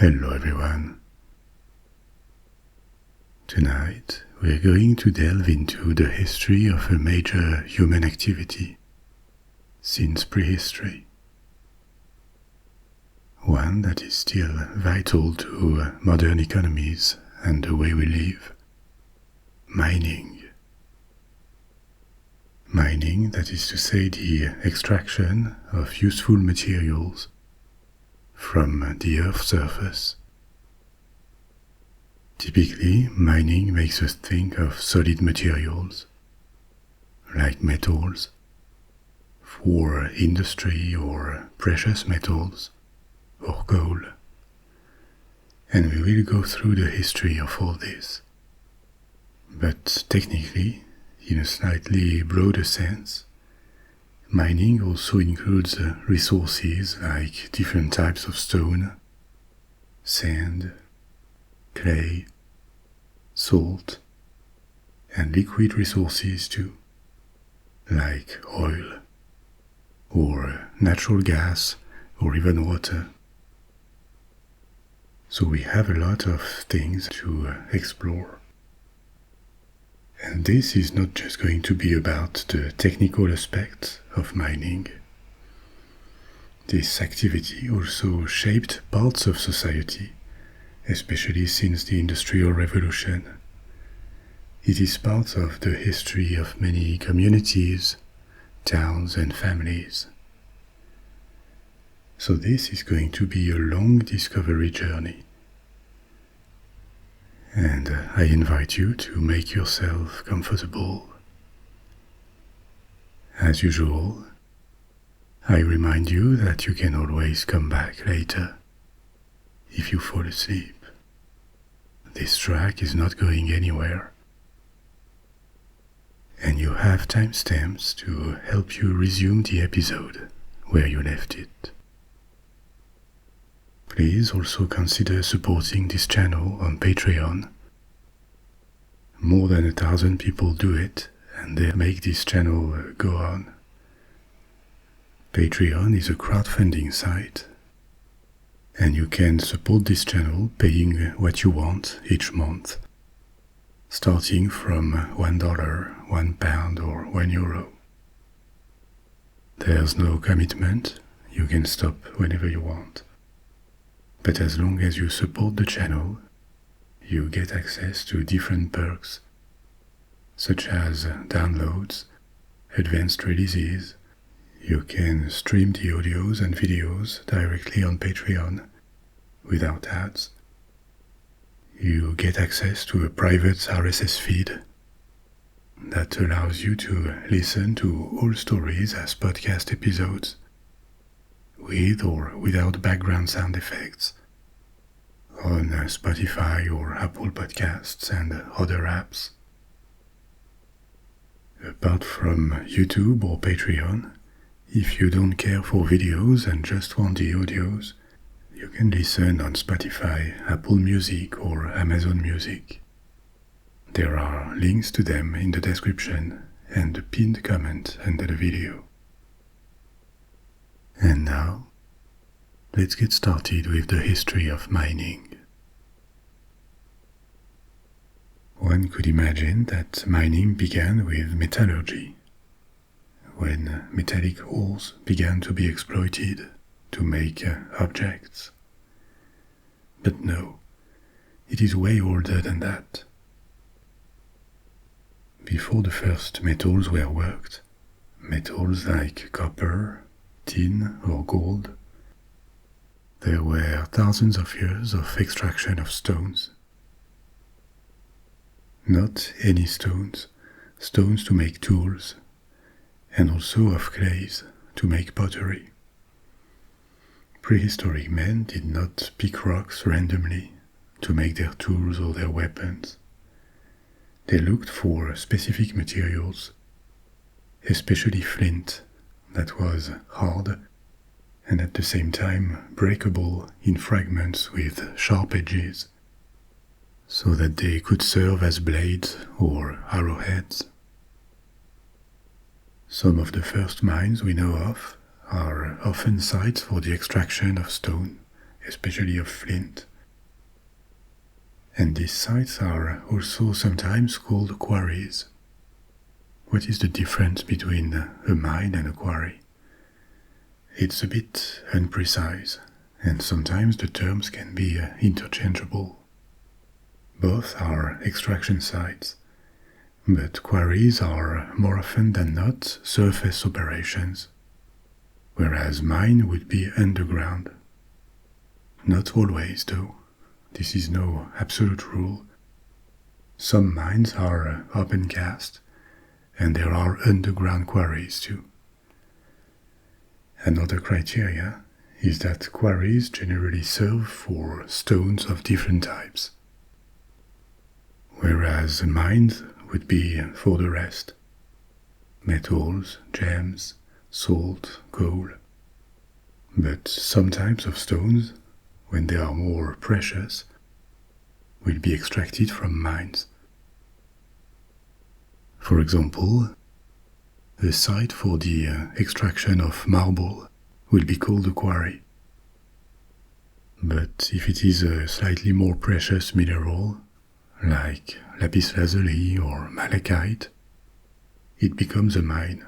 Hello everyone. Tonight we're going to delve into the history of a major human activity since prehistory. One that is still vital to modern economies and the way we live. Mining. Mining, that is to say the extraction of useful materials from the Earth's surface. Typically, mining makes us think of solid materials, like metals, for industry or precious metals, or coal. And we will go through the history of all this. But technically, in a slightly broader sense, mining also includes resources like different types of stone, sand, clay, salt, and liquid resources too, like oil, or natural gas, or even water. So we have a lot of things to explore. And this is not just going to be about the technical aspects of mining. This activity also shaped parts of society, especially since the Industrial Revolution. It is part of the history of many communities, towns and families. So this is going to be a long discovery journey. And I invite you to make yourself comfortable. As usual, I remind you that you can always come back later if you fall asleep. This track is not going anywhere, and you have timestamps to help you resume the episode where you left it. Please also consider supporting this channel on Patreon. More than 1,000 people do it, and they make this channel go on. Patreon is a crowdfunding site, and you can support this channel paying what you want each month, starting from $1, £1, or €1. There's no commitment, you can stop whenever you want. But as long as you support the channel, you get access to different perks, such as downloads, advanced releases. You can stream the audios and videos directly on Patreon without ads. You get access to a private RSS feed that allows you to listen to all stories as podcast episodes, with or without background sound effects, on Spotify or Apple Podcasts and other apps. Apart from YouTube or Patreon, if you don't care for videos and just want the audios, you can listen on Spotify, Apple Music or Amazon Music. There are links to them in the description and the pinned comment under the video. And now, let's get started with the history of mining. One could imagine that mining began with metallurgy, when metallic ores began to be exploited to make objects. But no, it is way older than that. Before the first metals were worked, metals like copper, tin or gold, there were thousands of years of extraction of stones. Not any stones, stones to make tools, and also of clays to make pottery. Prehistoric men did not pick rocks randomly to make their tools or their weapons. They looked for specific materials, especially flint, that was hard and at the same time breakable in fragments with sharp edges, so that they could serve as blades or arrowheads. Some of the first mines we know of are often sites for the extraction of stone, especially of flint, And these sites are also sometimes called quarries. What is the difference between a mine and a quarry? It's a bit imprecise, and sometimes the terms can be interchangeable. Both are extraction sites, but quarries are more often than not surface operations, whereas mine would be underground. Not always, though. This is no absolute rule. Some mines are open cast, and there are underground quarries too. Another criteria is that quarries generally serve for stones of different types, whereas mines would be for the rest: metals, gems, salt, coal. But some types of stones, when they are more precious, will be extracted from mines. For example, the site for the extraction of marble will be called a quarry. But if it is a slightly more precious mineral, like lapis lazuli or malachite, it becomes a mine.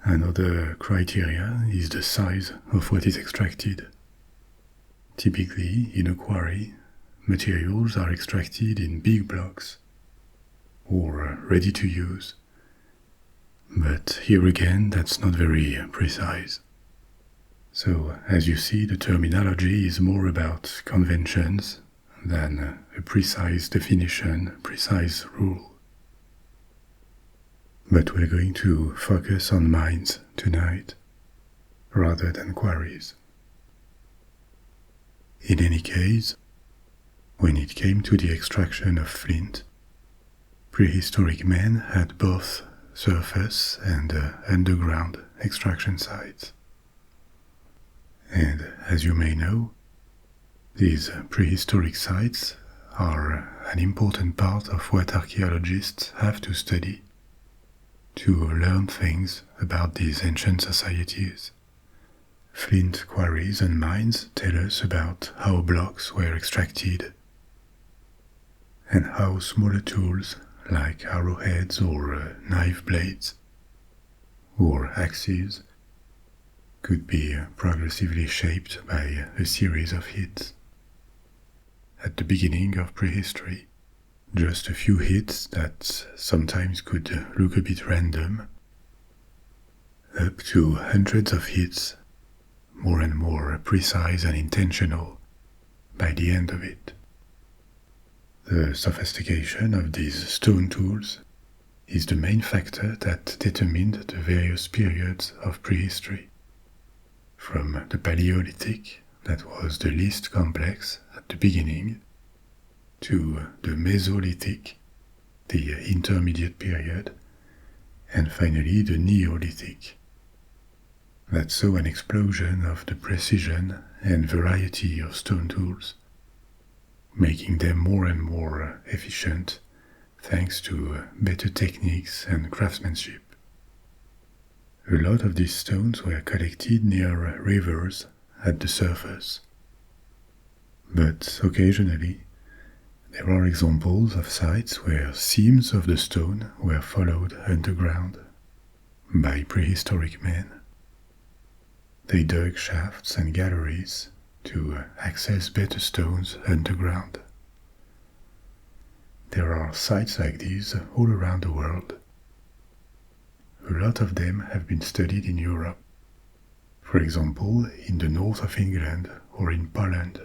Another criteria is the size of what is extracted. Typically, in a quarry, materials are extracted in big blocks or ready to use. But here again, that's not very precise. So, as you see, the terminology is more about conventions than a precise definition, precise rule. But we're going to focus on mines tonight, rather than quarries. In any case, when it came to the extraction of flint, prehistoric men had both surface and underground extraction sites. And as you may know, these prehistoric sites are an important part of what archaeologists have to study to learn things about these ancient societies. Flint quarries and mines tell us about how blocks were extracted and how smaller tools like arrowheads or knife blades or axes could be progressively shaped by a series of hits. At the beginning of prehistory, just a few hits that sometimes could look a bit random, up to hundreds of hits, more and more precise and intentional by the end of it. The sophistication of these stone tools is the main factor that determined the various periods of prehistory. From the Paleolithic, that was the least complex at the beginning, to the Mesolithic, the intermediate period, and finally the Neolithic, that saw an explosion of the precision and variety of stone tools, making them more and more efficient thanks to better techniques and craftsmanship. A lot of these stones were collected near rivers at the surface, but occasionally there are examples of sites where seams of the stone were followed underground by prehistoric men. They dug shafts and galleries to access better stones underground. There are sites like these all around the world. A lot of them have been studied in Europe, for example in the north of England or in Poland,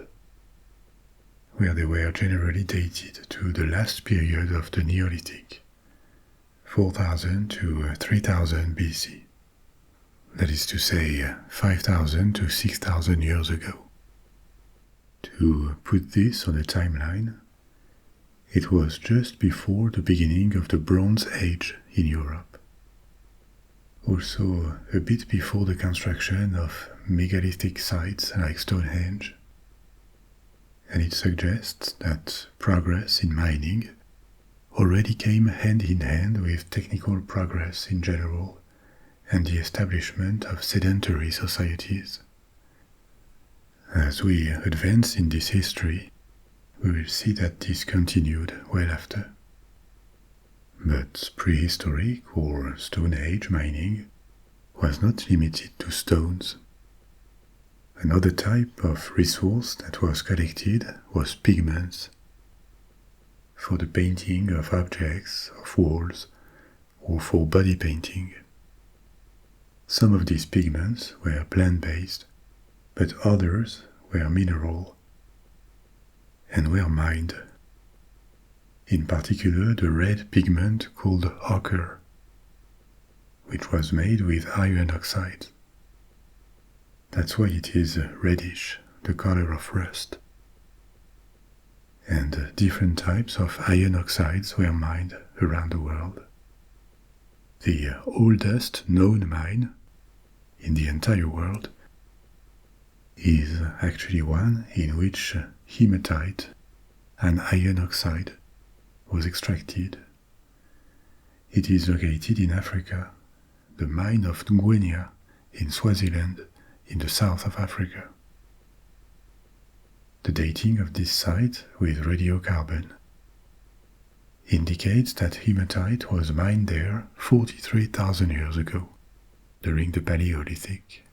where they were generally dated to the last period of the Neolithic, 4000 to 3000 BC. That is to say, 5000 to 6000 years ago. To put this on a timeline, it was just before the beginning of the Bronze Age in Europe. Also a bit before the construction of megalithic sites like Stonehenge. And it suggests that progress in mining already came hand in hand with technical progress in general and the establishment of sedentary societies. As we advance in this history, we will see that this continued well after. But prehistoric or Stone Age mining was not limited to stones. Another type of resource that was collected was pigments for the painting of objects, of walls, or for body painting. Some of these pigments were plant-based, but others were mineral and were mined. In particular, the red pigment called ochre, which was made with iron oxide. That's why it is reddish, the color of rust. And different types of iron oxides were mined around the world. The oldest known mine in the entire world is actually one in which hematite, an iron oxide, was extracted. It is located in Africa, the mine of Ngwenya in Swaziland, in the south of Africa. The dating of this site with radiocarbon indicates that hematite was mined there 43,000 years ago, during the Paleolithic.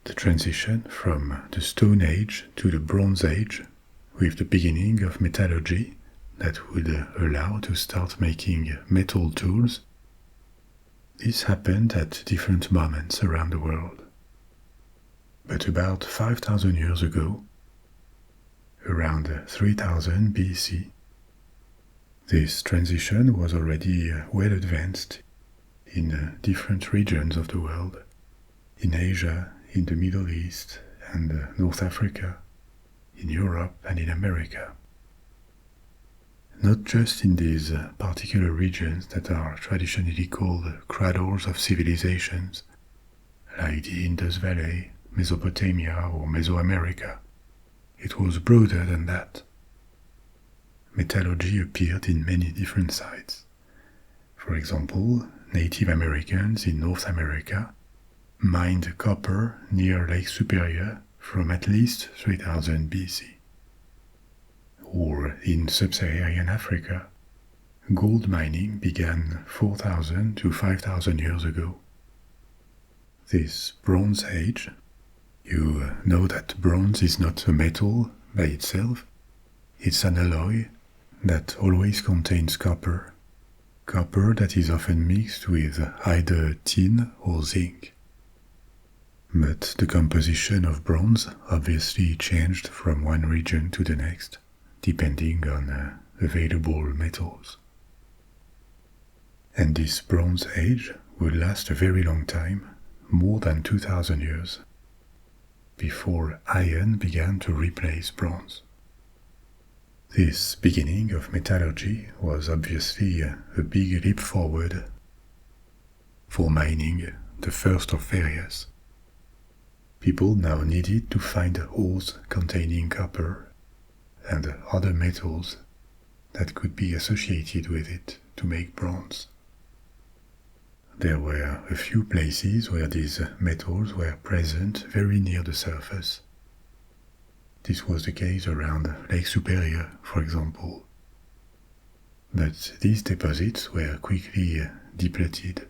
The transition from the Stone Age to the Bronze Age, with the beginning of metallurgy that would allow to start making metal tools, this happened at different moments around the world. But about 5,000 years ago, around 3000 BC, this transition was already well advanced in different regions of the world, in Asia, in the Middle East and North Africa, in Europe and in America. Not just in these particular regions that are traditionally called cradles of civilizations, like the Indus Valley, Mesopotamia or Mesoamerica. It was broader than that. Metallurgy appeared in many different sites. For example, Native Americans in North America mined copper near Lake Superior from at least 3000 BC. Or in sub-Saharan Africa, gold mining began 4,000 to 5,000 years ago. This Bronze Age, you know that bronze is not a metal by itself, it's an alloy that always contains copper, copper that is often mixed with either tin or zinc. But the composition of bronze obviously changed from one region to the next, depending on available metals. And this Bronze Age would last a very long time, more than 2,000 years, before iron began to replace bronze. This beginning of metallurgy was obviously a big leap forward for mining, the first of areas. People now needed to find ores containing copper and other metals that could be associated with it to make bronze. There were a few places where these metals were present very near the surface. This was the case around Lake Superior, for example. But these deposits were quickly depleted,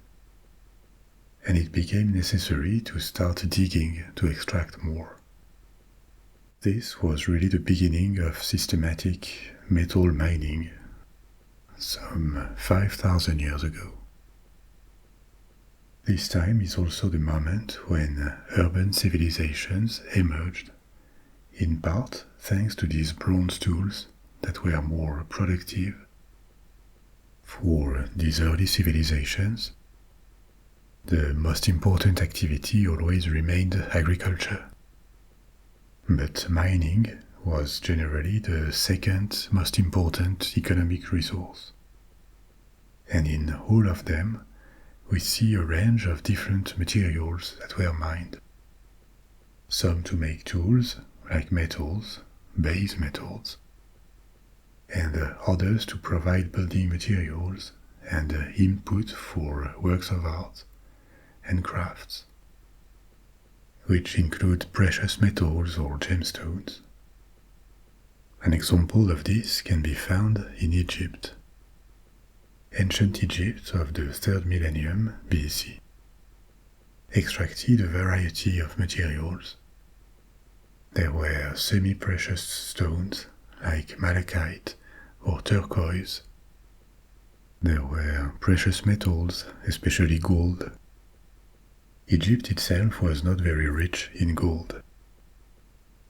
and it became necessary to start digging to extract more. This was really the beginning of systematic metal mining, some 5,000 years ago. This time is also the moment when urban civilizations emerged, in part thanks to these bronze tools that were more productive. For these early civilizations, the most important activity always remained agriculture. But mining was generally the second most important economic resource. And in all of them, we see a range of different materials that were mined. Some to make tools, like metals, base metals, and others to provide building materials and input for works of art and crafts, which include precious metals or gemstones. An example of this can be found in Egypt. Ancient Egypt of the 3rd millennium BC extracted a variety of materials. There were semi-precious stones like malachite or turquoise. There were precious metals, especially gold. Egypt itself was not very rich in gold.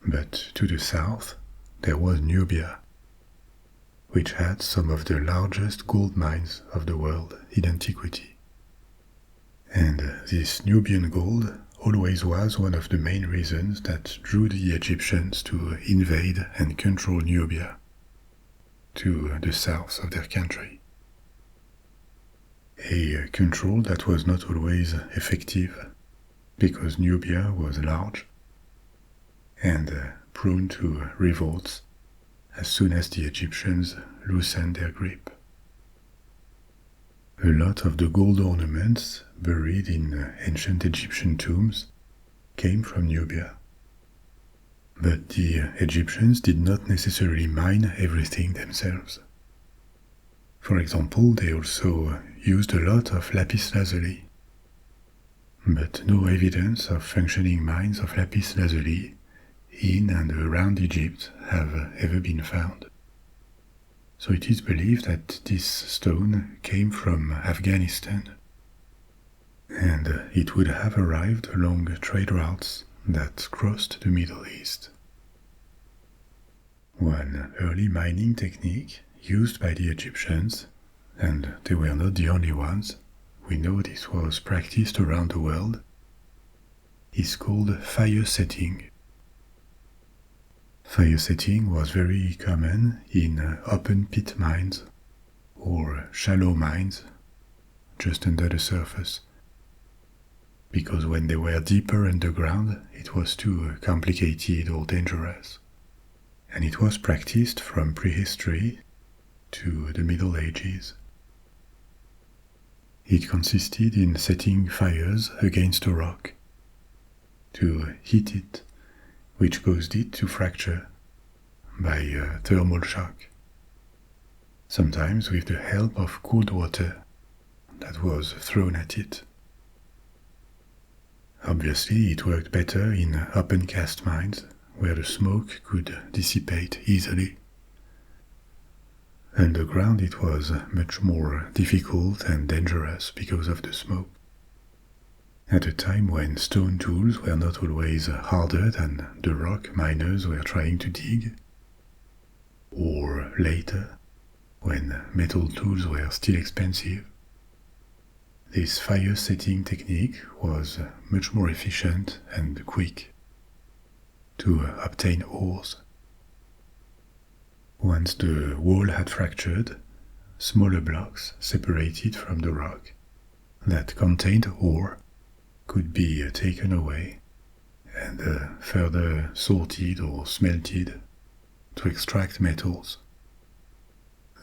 But to the south, there was Nubia, which had some of the largest gold mines of the world in antiquity. And this Nubian gold always was one of the main reasons that drew the Egyptians to invade and control Nubia, to the south of their country. A control that was not always effective, because Nubia was large and prone to revolts as soon as the Egyptians loosened their grip. A lot of the gold ornaments buried in ancient Egyptian tombs came from Nubia. But the Egyptians did not necessarily mine everything themselves. For example, they also used a lot of lapis lazuli, but no evidence of functioning mines of lapis lazuli in and around Egypt have ever been found. So it is believed that this stone came from Afghanistan, and it would have arrived along trade routes that crossed the Middle East. One early mining technique used by the Egyptians, and they were not the only ones, we know this was practiced around the world, is called fire setting. Fire setting was very common in open pit mines or shallow mines just under the surface, because when they were deeper underground it was too complicated or dangerous, and it was practiced from prehistory to the Middle Ages. It consisted in setting fires against a rock to heat it, which caused it to fracture by thermal shock, sometimes with the help of cold water that was thrown at it. Obviously, it worked better in open cast mines where the smoke could dissipate easily. Underground it was much more difficult and dangerous because of the smoke. At a time when stone tools were not always harder than the rock miners were trying to dig, or later, when metal tools were still expensive, this fire setting technique was much more efficient and quick to obtain ores. Once the wall had fractured, smaller blocks separated from the rock that contained ore could be taken away and further sorted or smelted to extract metals.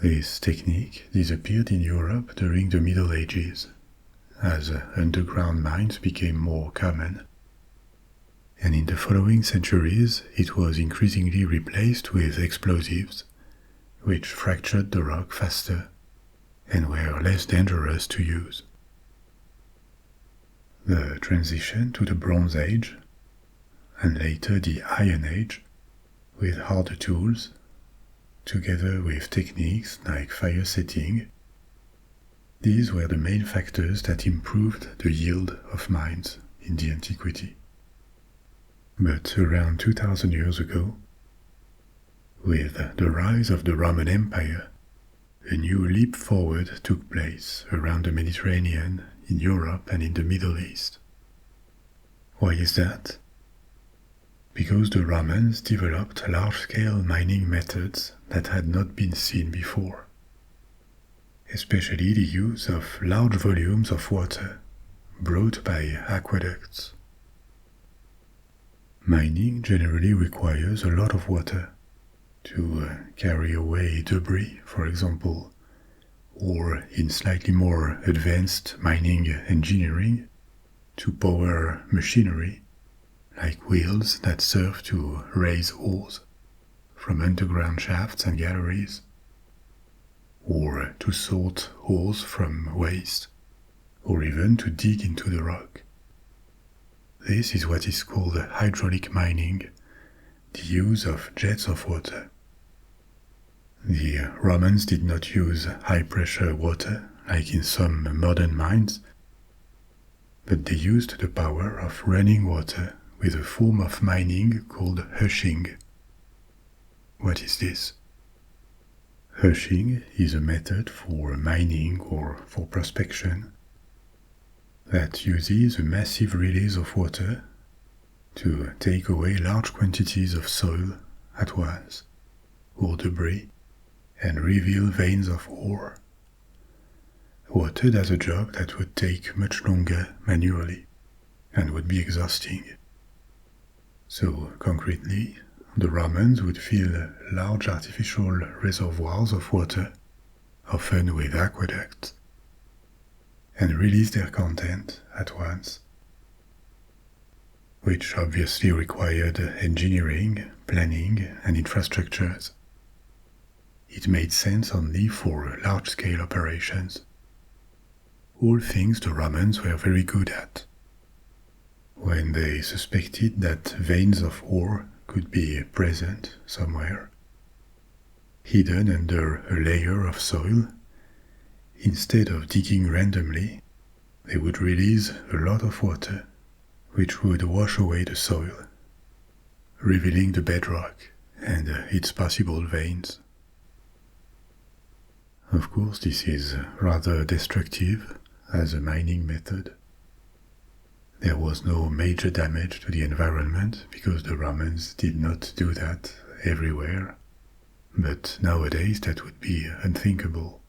This technique disappeared in Europe during the Middle Ages as underground mines became more common, and in the following centuries it was increasingly replaced with explosives, which fractured the rock faster and were less dangerous to use. The transition to the Bronze Age, and later the Iron Age, with harder tools, together with techniques like fire setting, these were the main factors that improved the yield of mines in the antiquity. But around 2000 years ago, with the rise of the Roman Empire, a new leap forward took place around the Mediterranean, in Europe and in the Middle East. Why is that? Because the Romans developed large-scale mining methods that had not been seen before, especially the use of large volumes of water brought by aqueducts. Mining generally requires a lot of water to carry away debris, for example, or in slightly more advanced mining engineering, to power machinery like wheels that serve to raise ores from underground shafts and galleries, or to sort ores from waste, or even to dig into the rock. This is what is called hydraulic mining, the use of jets of water. The Romans did not use high-pressure water like in some modern mines, but they used the power of running water with a form of mining called hushing. What is this? Hushing is a method for mining or for prospection that uses a massive release of water to take away large quantities of soil at once, or debris, and reveal veins of ore. Water does a job that would take much longer manually and would be exhausting. So, concretely, the Romans would fill large artificial reservoirs of water, often with aqueducts, and release their content at once, which obviously required engineering, planning, and infrastructures. It made sense only for large-scale operations, all things the Romans were very good at. When they suspected that veins of ore could be present somewhere, hidden under a layer of soil, instead of digging randomly, they would release a lot of water, which would wash away the soil, revealing the bedrock and its possible veins. Of course, this is rather destructive as a mining method. There was no major damage to the environment because the Romans did not do that everywhere, but nowadays that would be unthinkable.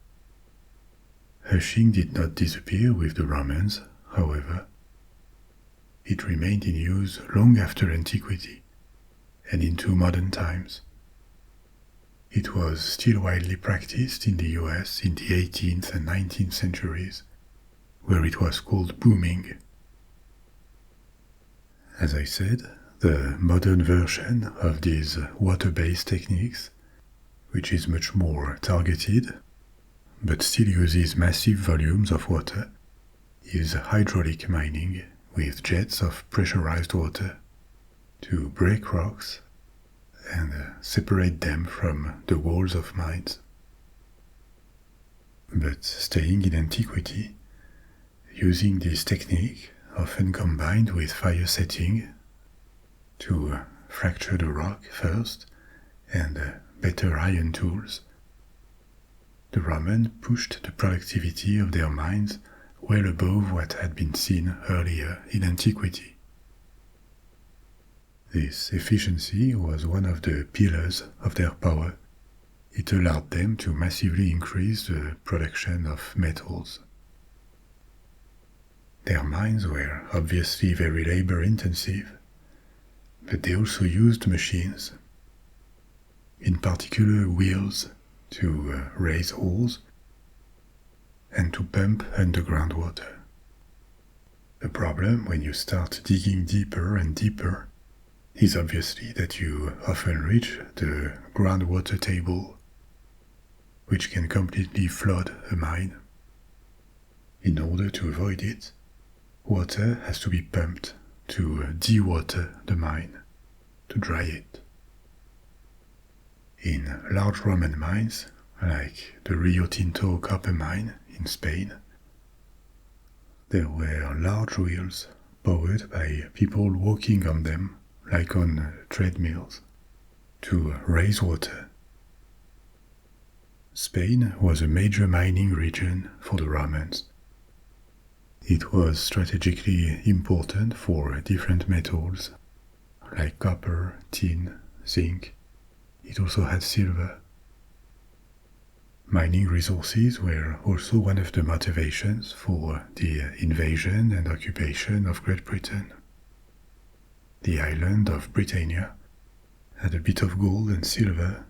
Hushing did not disappear with the Romans, however. It remained in use long after antiquity and into modern times. It was still widely practiced in the US in the 18th and 19th centuries, where it was called booming. As I said, the modern version of these water-based techniques, which is much more targeted, but still uses massive volumes of water, is hydraulic mining with jets of pressurized water to break rocks and separate them from the walls of mines. But staying in antiquity, using this technique often combined with fire setting to fracture the rock first and better iron tools, the Romans pushed the productivity of their mines well above what had been seen earlier in antiquity. This efficiency was one of the pillars of their power. It allowed them to massively increase the production of metals. Their mines were obviously very labor-intensive, but they also used machines, in particular wheels, to raise ores and to pump underground water. The problem when you start digging deeper and deeper is obviously that you often reach the groundwater table, which can completely flood a mine. In order to avoid it, water has to be pumped to dewater the mine, to dry it. In large Roman mines, like the Rio Tinto copper mine in Spain, there were large wheels powered by people walking on them like on treadmills to raise water. Spain was a major mining region for the Romans. It was strategically important for different metals like copper, tin, zinc. It also had silver. Mining resources were also one of the motivations for the invasion and occupation of Great Britain. The island of Britannia had a bit of gold and silver,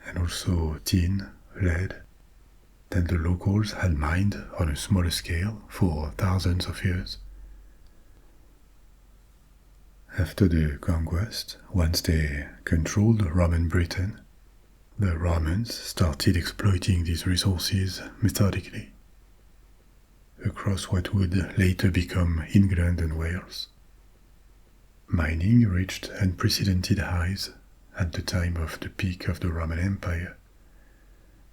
and also tin, lead, that the locals had mined on a smaller scale for thousands of years. After the conquest, once they controlled Roman Britain, the Romans started exploiting these resources methodically across what would later become England and Wales. Mining reached unprecedented highs at the time of the peak of the Roman Empire.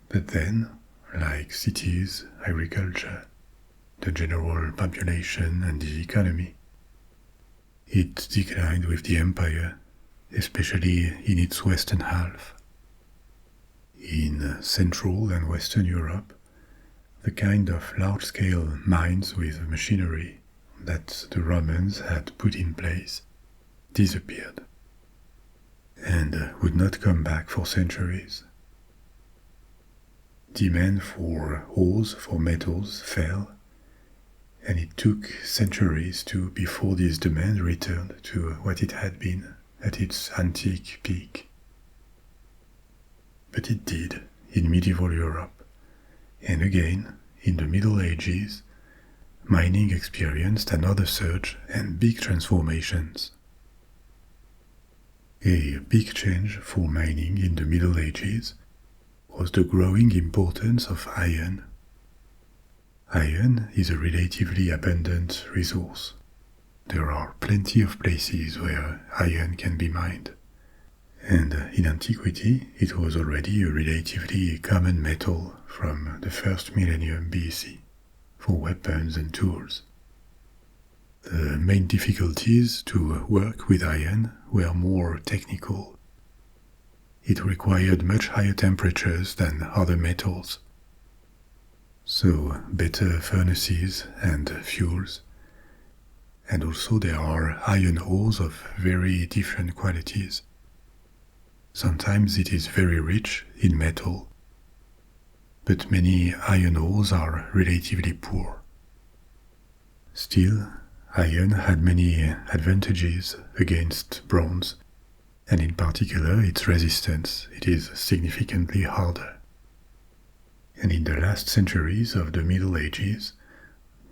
But then, like cities, agriculture, the general population and the economy, it declined with the empire, especially in its western half. In Central and Western Europe, the kind of large-scale mines with machinery that the Romans had put in place disappeared and would not come back for centuries. Demand for ores, for metals, fell, and it took centuries before this demand returned to what it had been at its antique peak. But it did in medieval Europe, and again, in the Middle Ages, mining experienced another surge and big transformations. A big change for mining in the Middle Ages was the growing importance of iron. Iron is a relatively abundant resource. There are plenty of places where iron can be mined. And in antiquity, it was already a relatively common metal from the first millennium BC for weapons and tools. The main difficulties to work with iron were more technical. It required much higher temperatures than other metals, so better furnaces and fuels, and also there are iron ores of very different qualities. Sometimes it is very rich in metal, but many iron ores are relatively poor. Still, iron had many advantages against bronze, and in particular its resistance. It is significantly harder. And in the last centuries of the Middle Ages,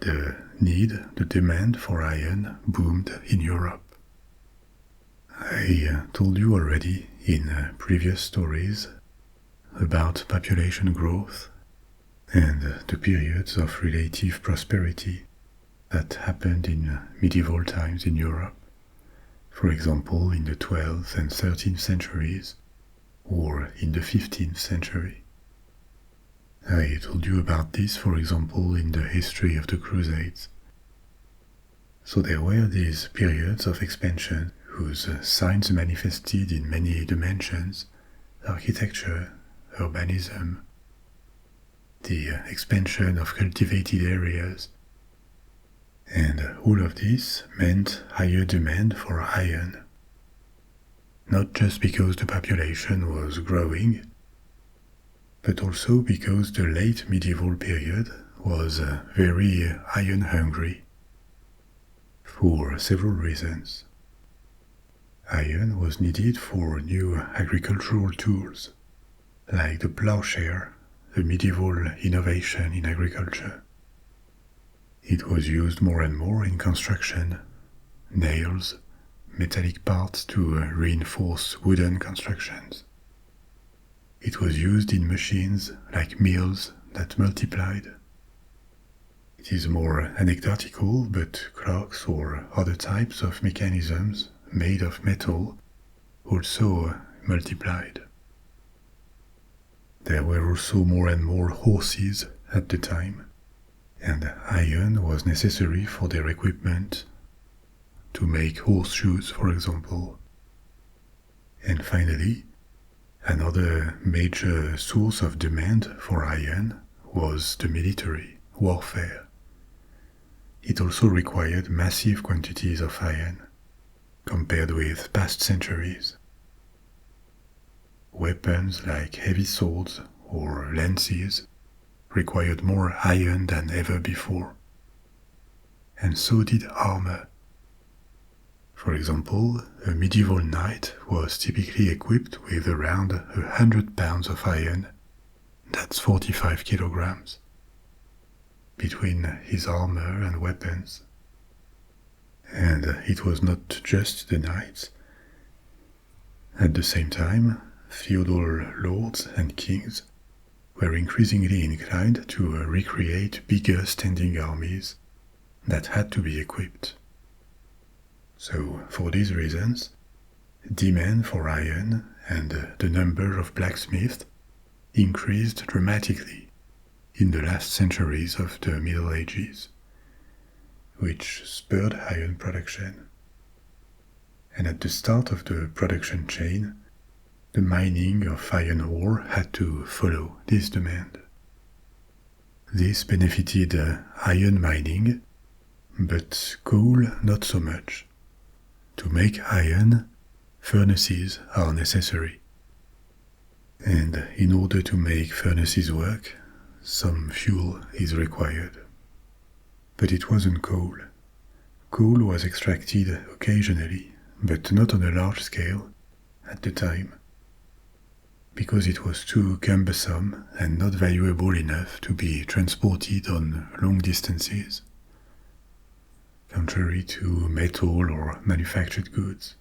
the demand for iron boomed in Europe. I told you already in previous stories about population growth and the periods of relative prosperity that happened in medieval times in Europe, for example in the 12th and 13th centuries, or in the 15th century. I told you about this, for example, in the history of the Crusades. So there were these periods of expansion whose signs manifested in many dimensions: architecture, urbanism, the expansion of cultivated areas, and all of this meant higher demand for iron. Not just because the population was growing, but also because the late medieval period was very iron hungry, for several reasons. Iron was needed for new agricultural tools, like the plowshare, a medieval innovation in agriculture. It was used more and more in construction: nails, metallic parts to reinforce wooden constructions. It was used in machines like mills that multiplied. It is more anecdotal, but clocks or other types of mechanisms made of metal also multiplied. There were also more and more horses at the time, and iron was necessary for their equipment, to make horseshoes, for example. And finally, another major source of demand for iron was the military warfare. It also required massive quantities of iron, compared with past centuries. Weapons like heavy swords or lances required more iron than ever before. And so did armor. For example, a medieval knight was typically equipped with around 100 pounds of iron, that's 45 kilograms, between his armor and weapons. And it was not just the knights. At the same time, feudal lords and kings were increasingly inclined to recreate bigger standing armies that had to be equipped. So, for these reasons, demand for iron and the number of blacksmiths increased dramatically in the last centuries of the Middle Ages, which spurred iron production. And at the start of the production chain, the mining of iron ore had to follow this demand. This benefited iron mining, but coal not so much. To make iron, furnaces are necessary. And in order to make furnaces work, some fuel is required. But it wasn't coal. Coal was extracted occasionally, but not on a large scale at the time, because it was too cumbersome and not valuable enough to be transported on long distances, contrary to metal or manufactured goods.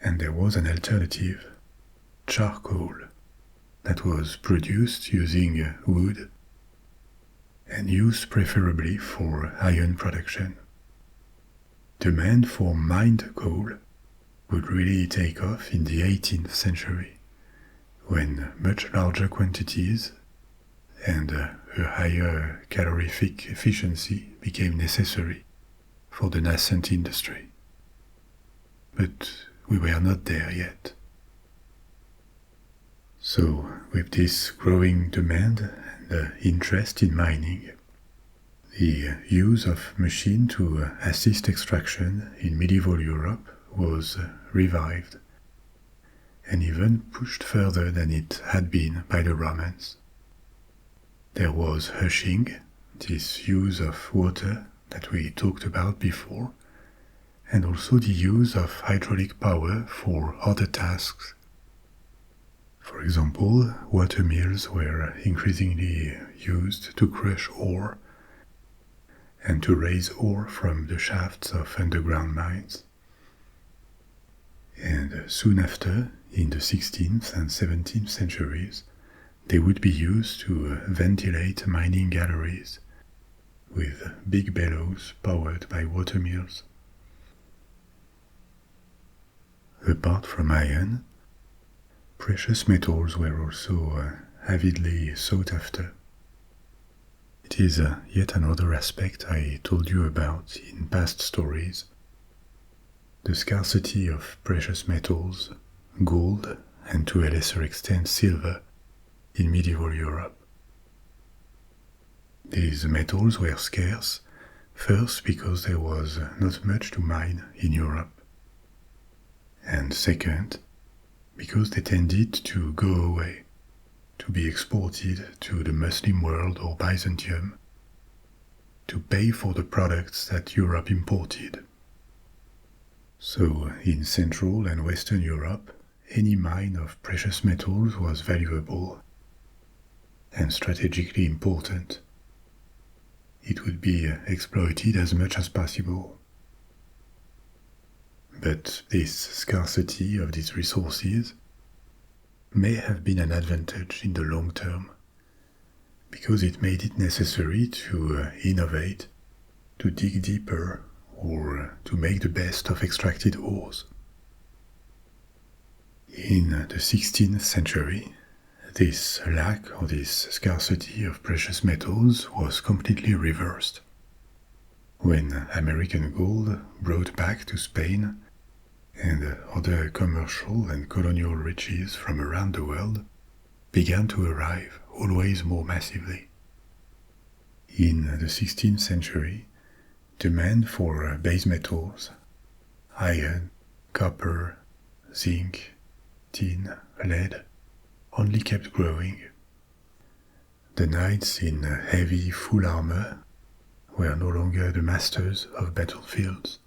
And there was an alternative, charcoal, that was produced using wood and used preferably for iron production. Demand for mined coal would really take off in the 18th century, when much larger quantities and a higher calorific efficiency became necessary for the nascent industry. But we were not there yet. So, with this growing demand and interest in mining, the use of machines to assist extraction in medieval Europe was revived, and even pushed further than it had been by the Romans. There was hushing, this use of water that we talked about before, and also the use of hydraulic power for other tasks. For example, water mills were increasingly used to crush ore and to raise ore from the shafts of underground mines. And soon after, in the 16th and 17th centuries, they would be used to ventilate mining galleries with big bellows powered by water mills. Apart from iron, precious metals were also avidly sought after. It is yet another aspect I told you about in past stories. The scarcity of precious metals, gold, and to a lesser extent silver, in medieval Europe. These metals were scarce, first because there was not much to mine in Europe, and second, because they tended to go away, to be exported to the Muslim world or Byzantium, to pay for the products that Europe imported. So, in Central and Western Europe, any mine of precious metals was valuable and strategically important. It would be exploited as much as possible. But this scarcity of these resources may have been an advantage in the long term, because it made it necessary to innovate, to dig deeper, or to make the best of extracted ores. In the 16th century, this lack or this scarcity of precious metals was completely reversed. When American gold brought back to Spain and other commercial and colonial riches from around the world began to arrive always more massively. In the 16th century, demand for base metals, iron, copper, zinc, tin, lead, only kept growing. The knights in heavy full armor were no longer the masters of battlefields,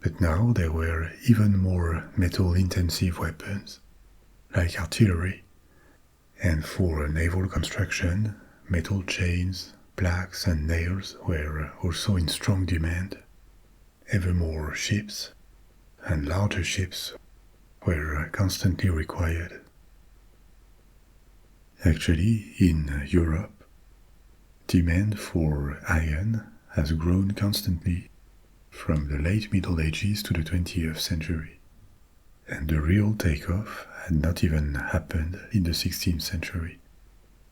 but now there were even more metal-intensive weapons, like artillery, and for naval construction, metal chains, planks and nails were also in strong demand. ever more ships and larger ships were constantly required. Actually, in Europe, demand for iron has grown constantly from the late Middle Ages to the 20th century, and the real takeoff had not even happened in the 16th century.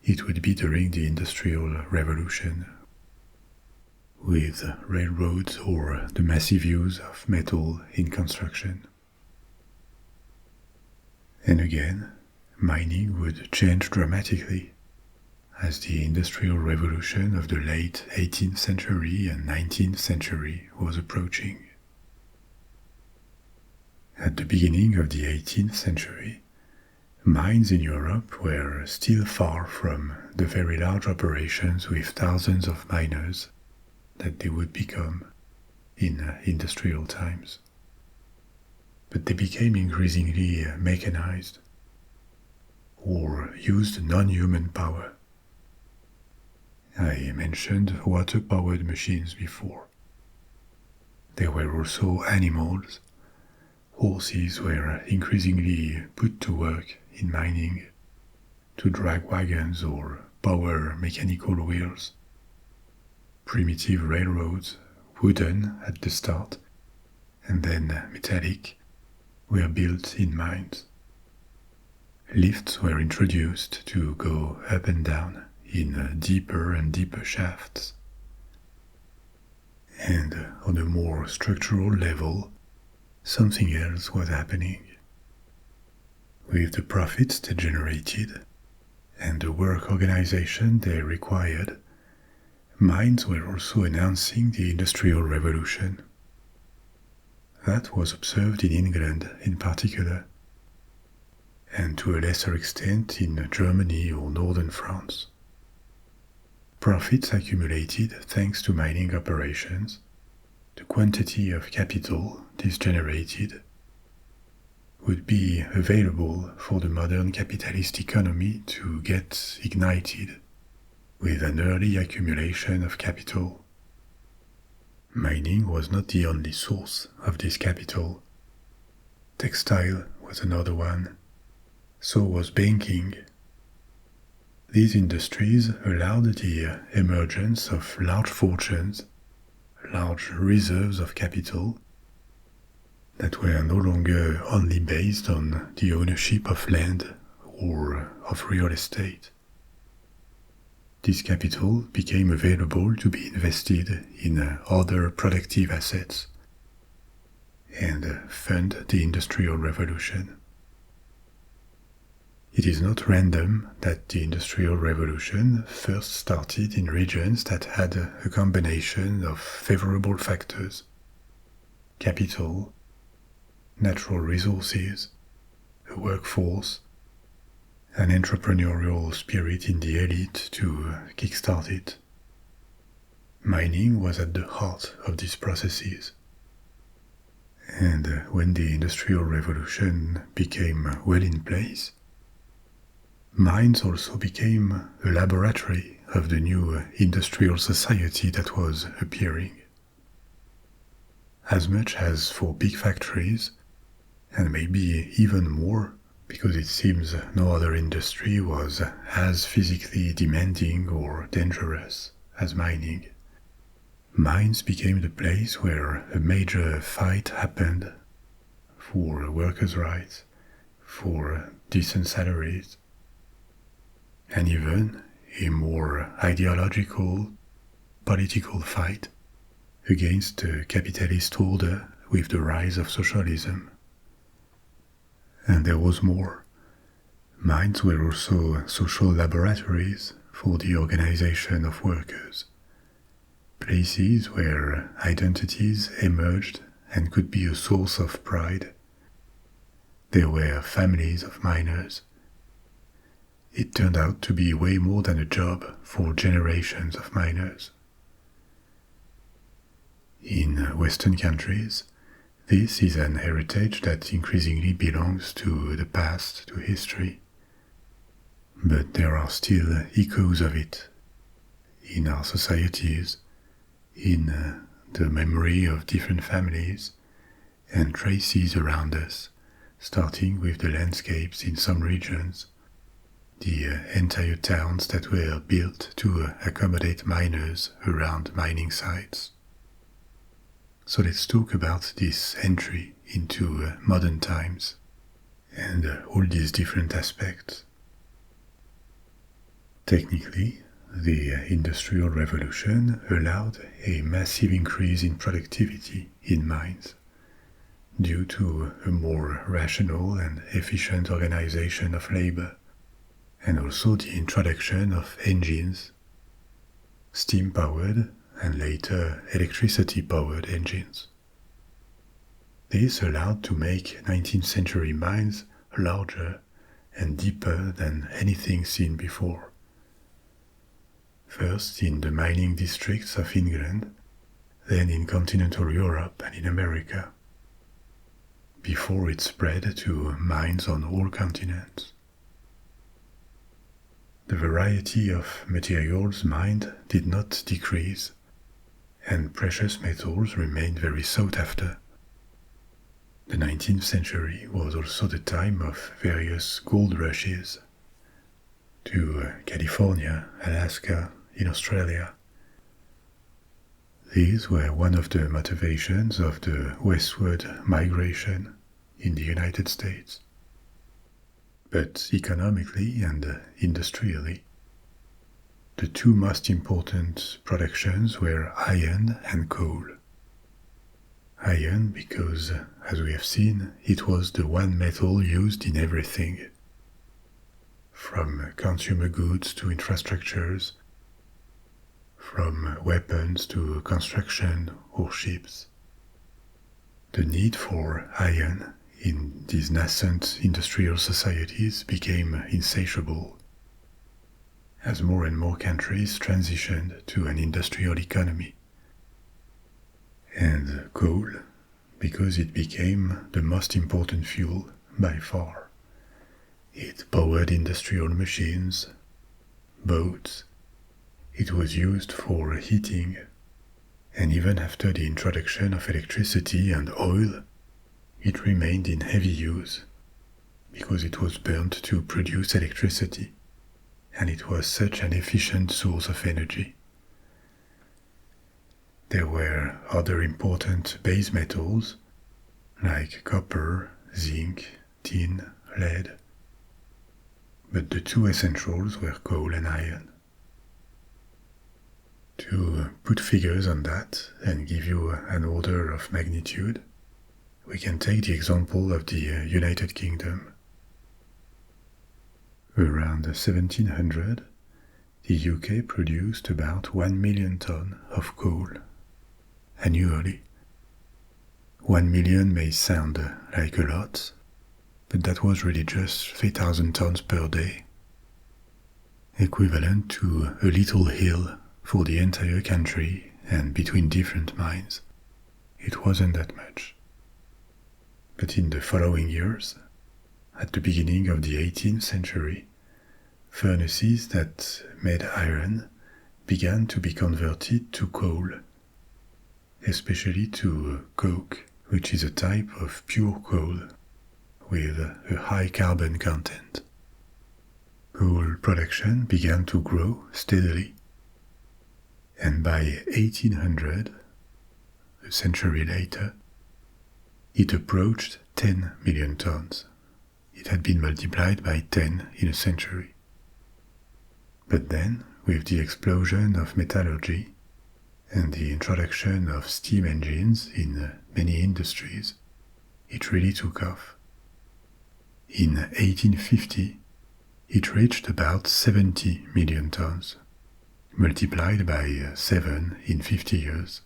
It would be during the Industrial Revolution, with railroads or the massive use of metal in construction. And again, mining would change dramatically as the Industrial Revolution of the late 18th century and 19th century was approaching. At the beginning of the 18th century, mines in Europe were still far from the very large operations with thousands of miners that they would become in industrial times. But they became increasingly mechanized or used non-human power. I mentioned water-powered machines before. There were also animals. Horses were increasingly put to work in mining to drag wagons or power mechanical wheels. Primitive railroads, wooden at the start, and then metallic, were built in mines. Lifts were introduced to go up and down in deeper and deeper shafts. And on a more structural level, something else was happening. With the profits they generated and the work organization they required, mines were also announcing the Industrial Revolution. That was observed in England in particular, and to a lesser extent in Germany or northern France. Profits accumulated thanks to mining operations, the quantity of capital this generated would be available for the modern capitalist economy to get ignited with an early accumulation of capital. Mining was not the only source of this capital. Textile was another one. So was banking. These industries allowed the emergence of large fortunes, large reserves of capital that were no longer only based on the ownership of land or of real estate. This capital became available to be invested in other productive assets and fund the Industrial Revolution. It is not random that the Industrial Revolution first started in regions that had a combination of favorable factors: capital, natural resources, a workforce, an entrepreneurial spirit in the elite to kickstart it. Mining was at the heart of these processes. And when the Industrial Revolution became well in place, mines also became a laboratory of the new industrial society that was appearing. As much as for big factories, and maybe even more, because it seems no other industry was as physically demanding or dangerous as mining, mines became the place where a major fight happened for workers' rights, for decent salaries, and even a more ideological, political fight against the capitalist order with the rise of socialism. And there was more. Mines were also social laboratories for the organization of workers, places where identities emerged and could be a source of pride. There were families of miners. It turned out to be way more than a job for generations of miners. In Western countries, this is an heritage that increasingly belongs to the past, to history. But there are still echoes of it in our societies, in the memory of different families, and traces around us, starting with the landscapes in some regions, the entire towns that were built to accommodate miners around mining sites. So let's talk about this entry into modern times and all these different aspects. Technically, the Industrial Revolution allowed a massive increase in productivity in mines due to a more rational and efficient organization of labor, and also the introduction of engines, steam-powered and later electricity-powered engines. This allowed to make 19th century mines larger and deeper than anything seen before. First in the mining districts of England, then in continental Europe and in America, before it spread to mines on all continents. The variety of materials mined did not decrease, and precious metals remained very sought after. The 19th century was also the time of various gold rushes to California, Alaska, in Australia. These were one of the motivations of the westward migration in the United States. But economically and industrially, the two most important productions were iron and coal. Iron because, as we have seen, it was the one metal used in everything, from consumer goods to infrastructures, from weapons to construction or ships. The need for iron in these nascent industrial societies became insatiable as more and more countries transitioned to an industrial economy. And coal, because it became the most important fuel by far. It powered industrial machines, boats. It was used for heating, and even after the introduction of electricity and oil, it remained in heavy use because it was burnt to produce electricity, and it was such an efficient source of energy. There were other important base metals like copper, zinc, tin, lead, but the two essentials were coal and iron. To put figures on that and give you an order of magnitude, we can take the example of the United Kingdom. Around 1700, the UK produced about 1 million tons of coal annually. 1 million may sound like a lot, but that was really just 3,000 tons per day, equivalent to a little hill for the entire country and between different mines. It wasn't that much. But in the following years, at the beginning of the 18th century, furnaces that made iron began to be converted to coal, especially to coke, which is a type of pure coal with a high carbon content. Coal production began to grow steadily, and by 1800, a century later, it approached 10 million tons. It had been multiplied by 10 in a century. But then, with the explosion of metallurgy and the introduction of steam engines in many industries, it really took off. In 1850, it reached about 70 million tons, multiplied by 7 in 50 years.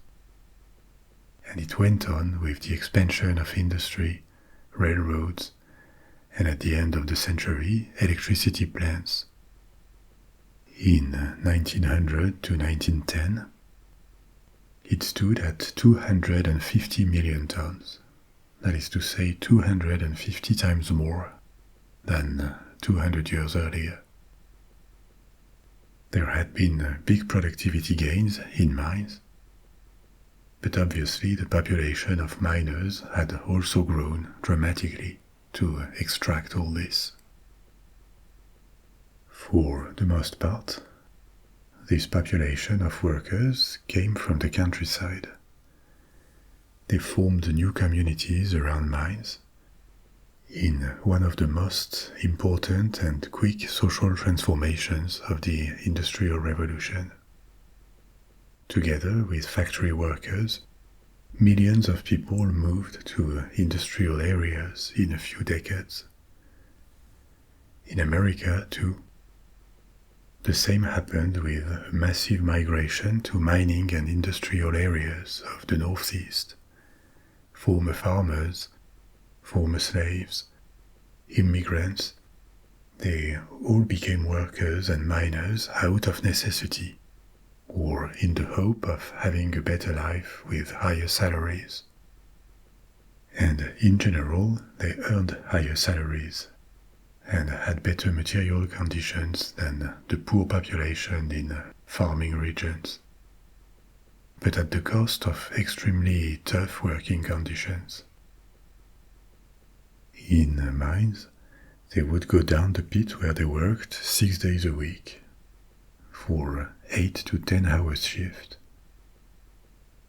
And it went on with the expansion of industry, railroads, and at the end of the century, electricity plants. In 1900 to 1910, it stood at 250 million tons. That is to say 250 times more than 200 years earlier. There had been big productivity gains in mines, But obviously the population of miners had also grown dramatically to extract all this. For the most part, this population of workers came from the countryside. They formed new communities around mines in one of the most important and quick social transformations of the Industrial Revolution. Together with factory workers, millions of people moved to industrial areas in a few decades. In America, too, the same happened with a massive migration to mining and industrial areas of the Northeast. Former farmers, former slaves, immigrants, they all became workers and miners out of necessity, or in the hope of having a better life with higher salaries. And in general, they earned higher salaries and had better material conditions than the poor population in farming regions, but at the cost of extremely tough working conditions. In mines, they would go down the pit where they worked 6 days a week for 8 to 10 hours shift.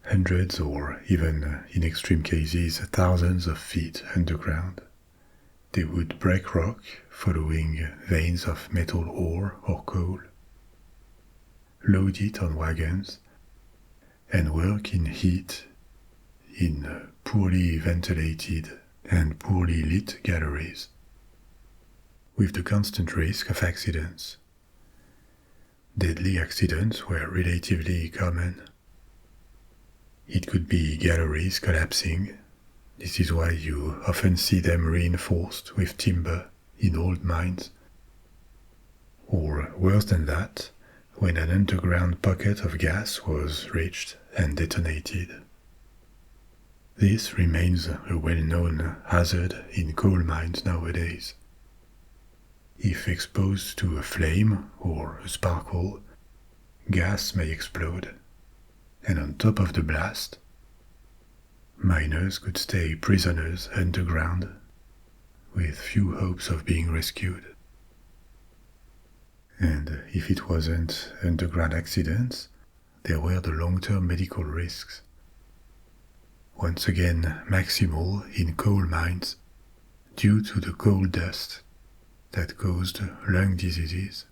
Hundreds or even, in extreme cases, thousands of feet underground. They would break rock following veins of metal ore or coal, load it on wagons, and work in heat in poorly ventilated and poorly lit galleries, with the constant risk of accidents. Deadly accidents were relatively common. It could be galleries collapsing. This is why you often see them reinforced with timber in old mines. Or worse than that, when an underground pocket of gas was reached and detonated. This remains a well-known hazard in coal mines nowadays. If exposed to a flame or a sparkle, gas may explode, and on top of the blast, miners could stay prisoners underground with few hopes of being rescued. And if it wasn't underground accidents, there were the long-term medical risks. Once again maximal in coal mines due to the coal dust that caused lung diseases.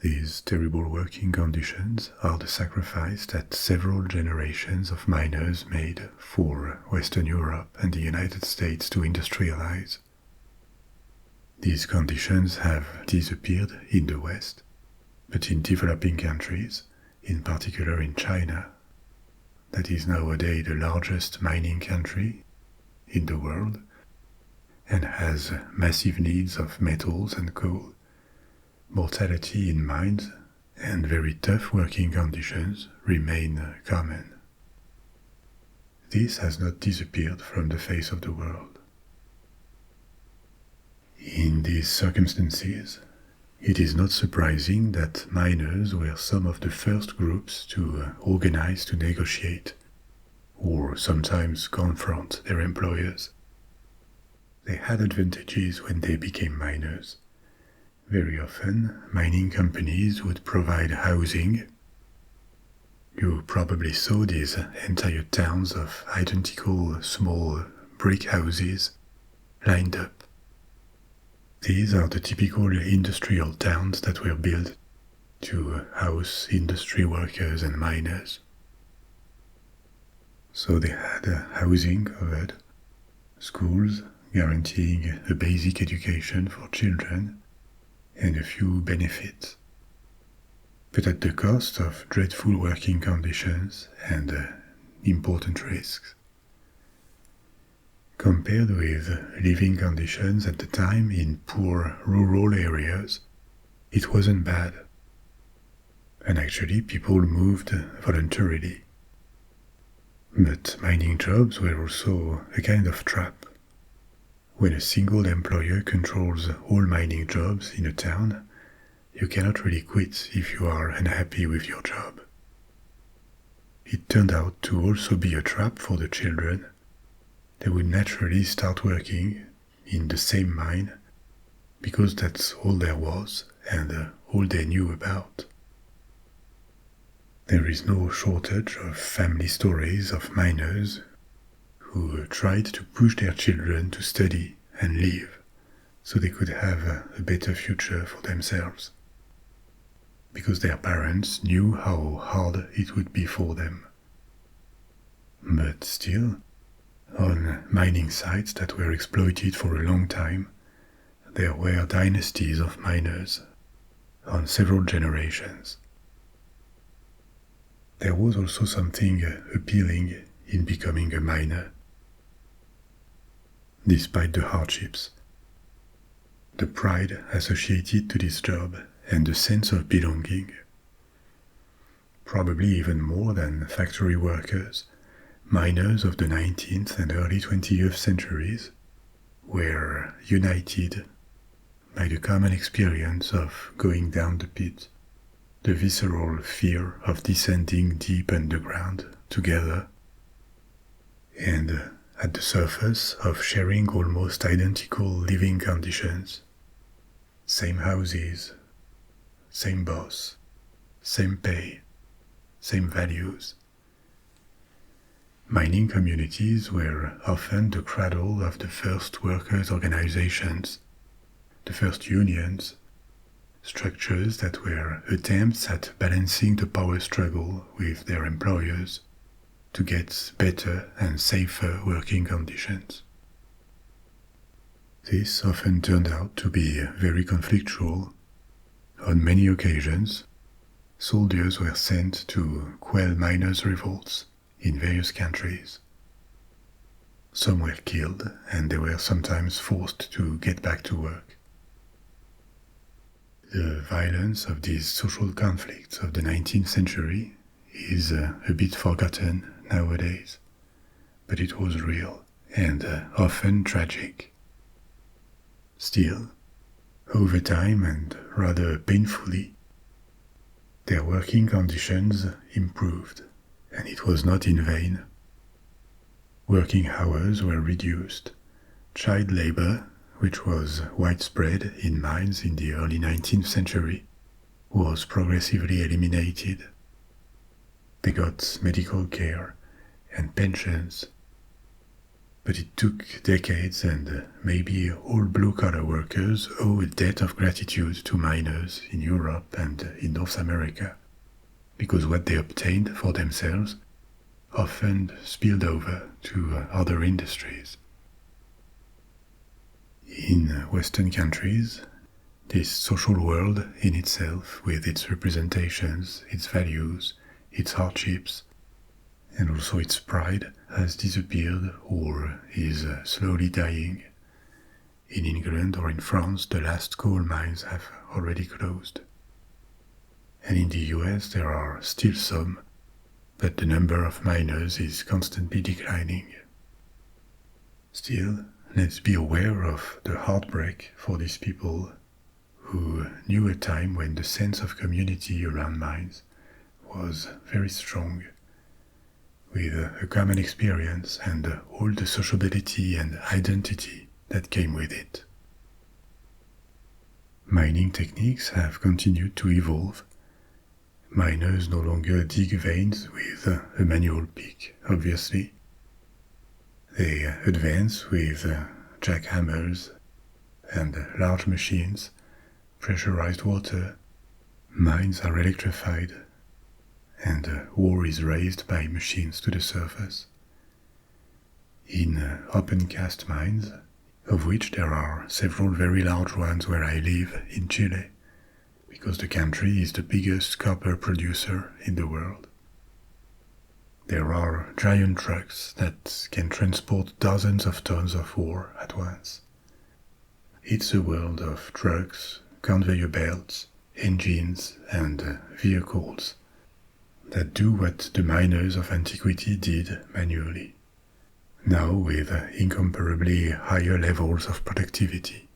These terrible working conditions are the sacrifice that several generations of miners made for Western Europe and the United States to industrialize. These conditions have disappeared in the West, but in developing countries, in particular in China, that is nowadays the largest mining country in the world and has massive needs of metals and coal, mortality in mines and very tough working conditions remain common. This has not disappeared from the face of the world. In these circumstances, it is not surprising that miners were some of the first groups to organize to negotiate, or sometimes confront their employers. They had advantages when they became miners. Very often, mining companies would provide housing. You probably saw these entire towns of identical small brick houses lined up. These are the typical industrial towns that were built to house industry workers and miners. So they had housing covered, schools guaranteeing a basic education for children, and a few benefits, but at the cost of dreadful working conditions and important risks. Compared with living conditions at the time in poor rural areas, it wasn't bad. And actually people moved voluntarily. But mining jobs were also a kind of trap. When a single employer controls all mining jobs in a town, you cannot really quit if you are unhappy with your job. it turned out to also be a trap for the children. They would naturally start working in the same mine because that's all there was and all they knew about. There is no shortage of family stories of miners who tried to push their children to study and live so they could have a better future for themselves, because their parents knew how hard it would be for them. But still, on mining sites that were exploited for a long time, there were dynasties of miners on several generations. There was also something appealing in becoming a miner. Despite the hardships, the pride associated to this job and the sense of belonging, probably even more than factory workers, miners of the 19th and early 20th centuries were united by the common experience of going down the pit, the visceral fear of descending deep underground together, and at the surface of sharing almost identical living conditions. Same houses, same boss, same pay, same values. Mining communities were often the cradle of the first workers' organizations, the first unions, structures that were attempts at balancing the power struggle with their employers to get better and safer working conditions. This often turned out to be very conflictual. On many occasions, soldiers were sent to quell miners' revolts in various countries. Some were killed, and they were sometimes forced to get back to work. The violence of these social conflicts of the 19th century is a bit forgotten nowadays, but it was real and often tragic. Still, over time and rather painfully, their working conditions improved, and it was not in vain. Working hours were reduced. Child labor, which was widespread in mines in the early 19th century, was progressively eliminated. They got medical care and pensions. But it took decades, and maybe all blue-collar workers owe a debt of gratitude to miners in Europe and in North America, because what they obtained for themselves often spilled over to other industries. In Western countries, this social world in itself, with its representations, its values, its hardships, and also its pride, has disappeared or is slowly dying. In England or in France, the last coal mines have already closed. And in the US there are still some, but the number of miners is constantly declining. Still, let's be aware of the heartbreak for these people who knew a time when the sense of community around mines was very strong, with a common experience and all the sociability and identity that came with it. Mining techniques have continued to evolve. Miners no longer dig veins with a manual pick, obviously. They advance with jackhammers and large machines, pressurized water. Mines are electrified, and ore is raised by machines to the surface. In open cast mines, of which there are several very large ones where I live in Chile, because the country is the biggest copper producer in the world. There are giant trucks that can transport dozens of tons of ore at once. It's a world of trucks, conveyor belts, engines, and vehicles that do what the miners of antiquity did manually, now with incomparably higher levels of productivity.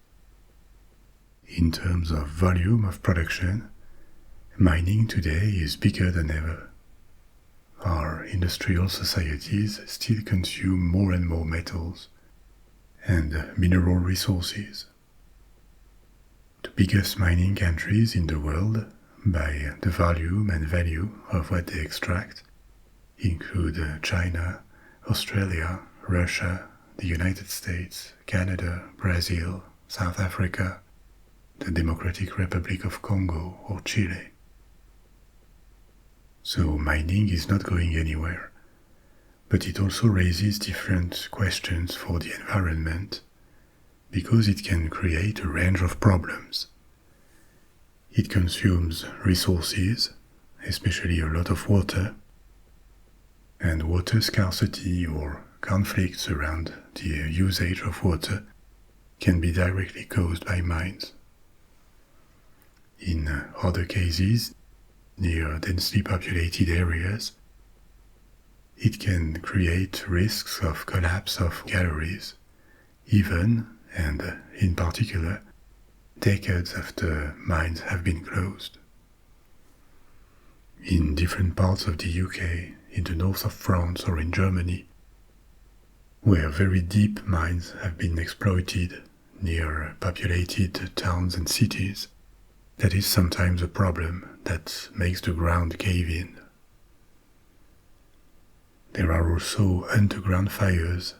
In terms of volume of production, mining today is bigger than ever. our industrial societies still consume more and more metals and mineral resources. The biggest mining countries in the world, by the volume and value of what they extract, include China, Australia, Russia, the United States, Canada, Brazil, South Africa, the Democratic Republic of Congo, or Chile. So mining is not going anywhere, but it also raises different questions for the environment because it can create a range of problems. It consumes resources, especially a lot of water, and water scarcity or conflicts around the usage of water can be directly caused by mines. In other cases, near densely populated areas, it can create risks of collapse of galleries, even, and in particular, decades after mines have been closed. In different parts of the UK, in the north of France or in Germany, where very deep mines have been exploited near populated towns and cities, that is sometimes a problem that makes the ground cave in. There are also underground fires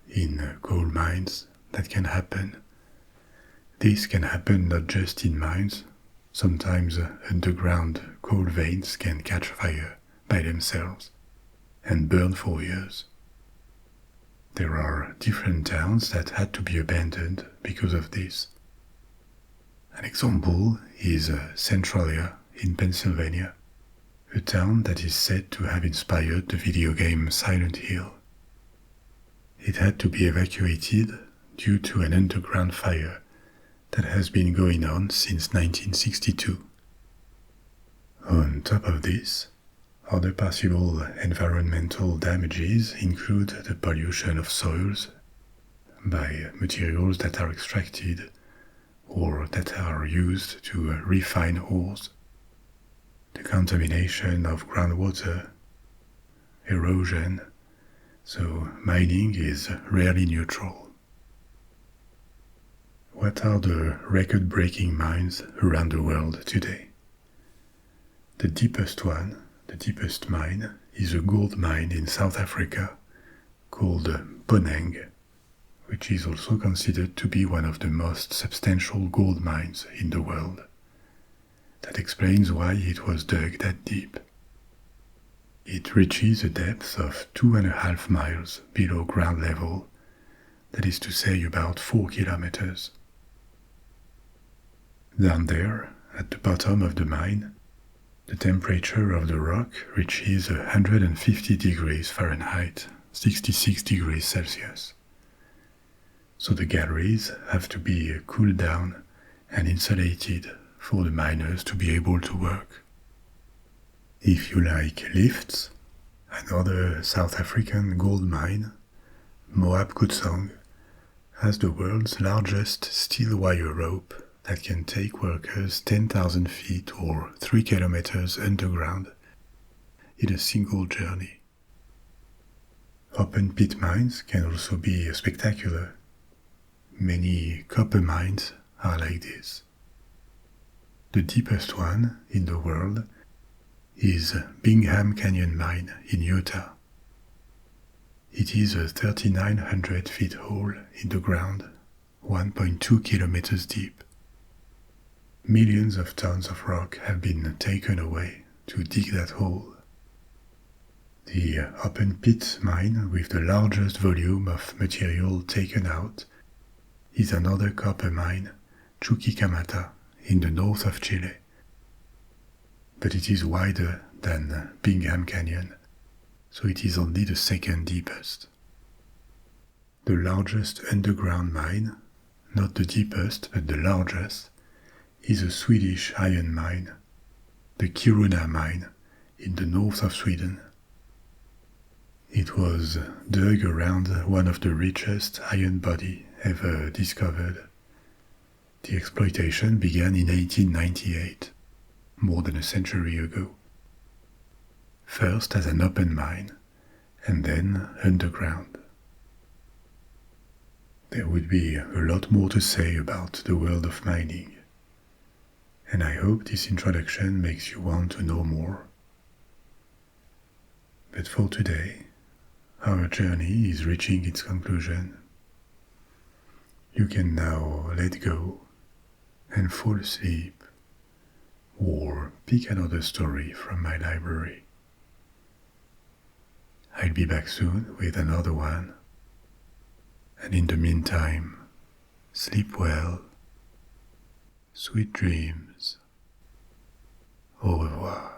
in coal mines that can happen. This can happen not just in mines. Sometimes underground coal veins can catch fire by themselves and burn for years. There are different towns that had to be abandoned because of this. An example is Centralia in Pennsylvania, a town that is said to have inspired the video game Silent Hill. It had to be evacuated due to an underground fire that has been going on since 1962. On top of this, other possible environmental damages include the pollution of soils by materials that are extracted or that are used to refine ores, the contamination of groundwater, erosion, so mining is rarely neutral. What are the record-breaking mines around the world today? The deepest one, the deepest mine, is a gold mine in South Africa called Bonang, which is also considered to be one of the most substantial gold mines in the world. That explains why it was dug that deep. It reaches a depth of 2.5 miles below ground level, that is to say about 4 kilometers. Down there, at the bottom of the mine, the temperature of the rock reaches 150 degrees Fahrenheit, 66 degrees Celsius. So the galleries have to be cooled down and insulated for the miners to be able to work. If you like lifts, another South African gold mine, Moab Kutsong, has the world's largest steel wire rope that can take workers 10,000 feet or 3 kilometers underground in a single journey. Open pit mines can also be spectacular. Many copper mines are like this. The deepest one in the world is Bingham Canyon Mine in Utah. It is 3,900 feet hole in the ground, 1.2 kilometers deep. Millions of tons of rock have been taken away to dig that hole. The open pit mine with the largest volume of material taken out is another copper mine, Chuquicamata, in the north of Chile. But it is wider than Bingham Canyon, so it is only the second deepest. The largest underground mine, not the deepest but the largest, is a Swedish iron mine, the Kiruna mine, in the north of Sweden. It was dug around one of the richest iron bodies ever discovered. The exploitation began in 1898, more than a century ago. first as an open mine and then underground. There would be a lot more to say about the world of mining, and I hope this introduction makes you want to know more. But for today, our journey is reaching its conclusion. You can now let go and fall asleep, or pick another story from my library. I'll be back soon with another one. And in the meantime, sleep well, sweet dreams, au revoir.